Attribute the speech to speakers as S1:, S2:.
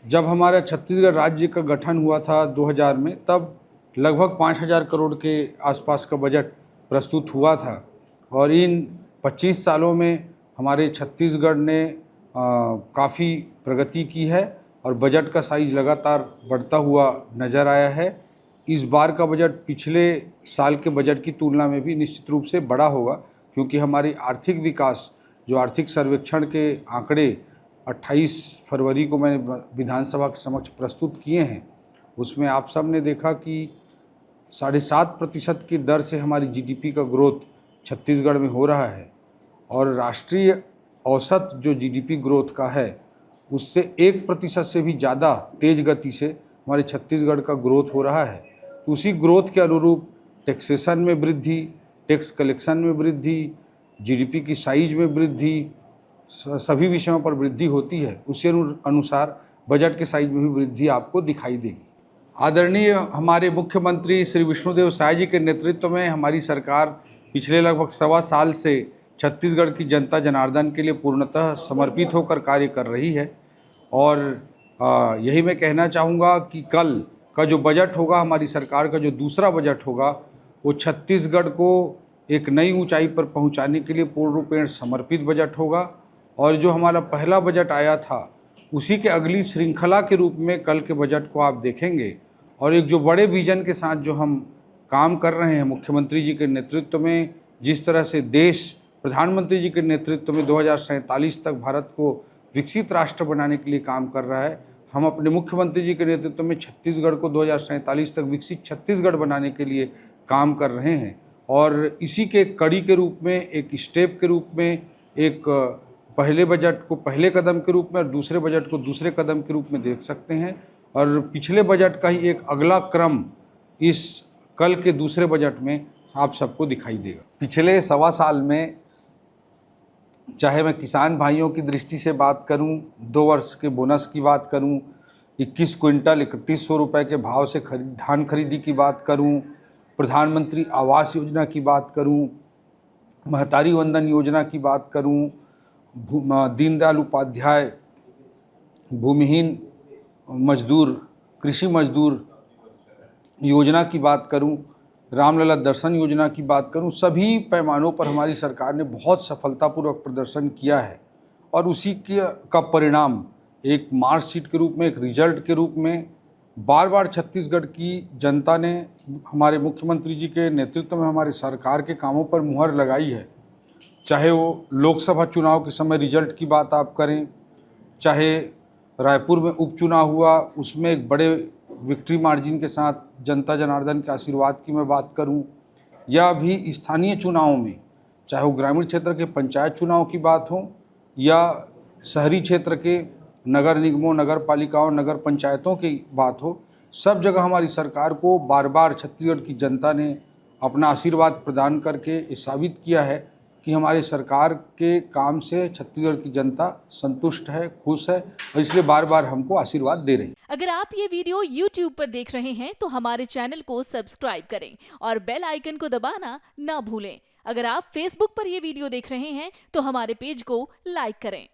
S1: जब हमारा छत्तीसगढ़ राज्य का गठन हुआ था 2000 में, तब लगभग 5000 करोड़ के आसपास का बजट प्रस्तुत हुआ था और इन 25 सालों में हमारे छत्तीसगढ़ ने काफ़ी प्रगति की है और बजट का साइज लगातार बढ़ता हुआ नज़र आया है। इस बार का बजट पिछले साल के बजट की तुलना में भी निश्चित रूप से बड़ा होगा, क्योंकि हमारी आर्थिक विकास, जो आर्थिक सर्वेक्षण के आंकड़े 28 फरवरी को मैंने विधानसभा के समक्ष प्रस्तुत किए हैं, उसमें आप सब ने देखा कि 7.5% की दर से हमारी जीडीपी का ग्रोथ छत्तीसगढ़ में हो रहा है और राष्ट्रीय औसत जो जीडीपी ग्रोथ का है उससे 1% से भी ज़्यादा तेज गति से हमारे छत्तीसगढ़ का ग्रोथ हो रहा है। तो उसी ग्रोथ के अनुरूप टैक्सेशन में वृद्धि, टैक्स कलेक्शन में वृद्धि, जीडीपी की साइज में वृद्धि, सभी विषयों पर वृद्धि होती है। उसी अनुसार बजट के साइज में भी वृद्धि आपको दिखाई देगी। आदरणीय हमारे मुख्यमंत्री श्री विष्णुदेव साय जी के नेतृत्व में हमारी सरकार पिछले लगभग 1.25 साल से छत्तीसगढ़ की जनता जनार्दन के लिए पूर्णतः समर्पित होकर कार्य कर रही है और यही मैं कहना चाहूँगा कि कल का जो बजट होगा, हमारी सरकार का जो दूसरा बजट होगा, वो छत्तीसगढ़ को एक नई ऊंचाई पर पहुंचाने के लिए पूर्ण रूपेण समर्पित बजट होगा और जो हमारा पहला बजट आया था उसी के अगली श्रृंखला के रूप में कल के बजट को आप देखेंगे और एक जो बड़े विजन के साथ जो हम काम कर रहे हैं मुख्यमंत्री जी के नेतृत्व में, जिस तरह से देश प्रधानमंत्री जी के नेतृत्व में 2047 तक भारत को विकसित राष्ट्र बनाने के लिए काम कर रहा है, हम अपने मुख्यमंत्री जी के नेतृत्व में छत्तीसगढ़ को 2047 तक विकसित छत्तीसगढ़ बनाने के लिए काम कर रहे हैं और इसी के कड़ी के रूप में, एक स्टेप के रूप में, एक पहले बजट को पहले कदम के रूप में और दूसरे बजट को दूसरे कदम के रूप में देख सकते हैं और पिछले बजट का ही एक अगला क्रम इस कल के दूसरे बजट में आप सबको दिखाई देगा। पिछले 1.25 साल में चाहे मैं किसान भाइयों की दृष्टि से बात करूं, 2 वर्ष के बोनस की बात करूं, 21 क्विंटल 3100 रुपये के भाव से धान खरीदी की बात करूं, प्रधानमंत्री आवास योजना की बात करूं, महतारी वंदन योजना की बात करूं, दीनदयाल उपाध्याय भूमिहीन मजदूर, कृषि मजदूर योजना की बात करूं, रामलला दर्शन योजना की बात करूं, सभी पैमानों पर हमारी सरकार ने बहुत सफलतापूर्वक प्रदर्शन किया है और उसी का परिणाम एक मार्कशीट के रूप में, एक रिजल्ट के रूप में बार बार छत्तीसगढ़ की जनता ने हमारे मुख्यमंत्री जी के नेतृत्व में हमारी सरकार के कामों पर मुहर लगाई है। चाहे वो लोकसभा चुनाव के समय रिजल्ट की बात आप करें, चाहे रायपुर में उपचुनाव हुआ उसमें एक बड़े विक्ट्री मार्जिन के साथ जनता जनार्दन के आशीर्वाद की मैं बात करूं, या भी स्थानीय चुनावों में, चाहे वो ग्रामीण क्षेत्र के पंचायत चुनाव की बात हो या शहरी क्षेत्र के नगर निगमों, नगर पालिकाओं, नगर पंचायतों की बात हो, सब जगह हमारी सरकार को बार बार छत्तीसगढ़ की जनता ने अपना आशीर्वाद प्रदान करके ये साबित किया है कि हमारी सरकार के काम से छत्तीसगढ़ की जनता संतुष्ट है, खुश है और इसलिए बार बार हमको आशीर्वाद दे रही है।
S2: अगर आप ये वीडियो YouTube पर देख रहे हैं तो हमारे चैनल को सब्सक्राइब करें और बेल आइकन को दबाना ना भूलें। अगर आप Facebook पर ये वीडियो देख रहे हैं तो हमारे पेज को लाइक करें।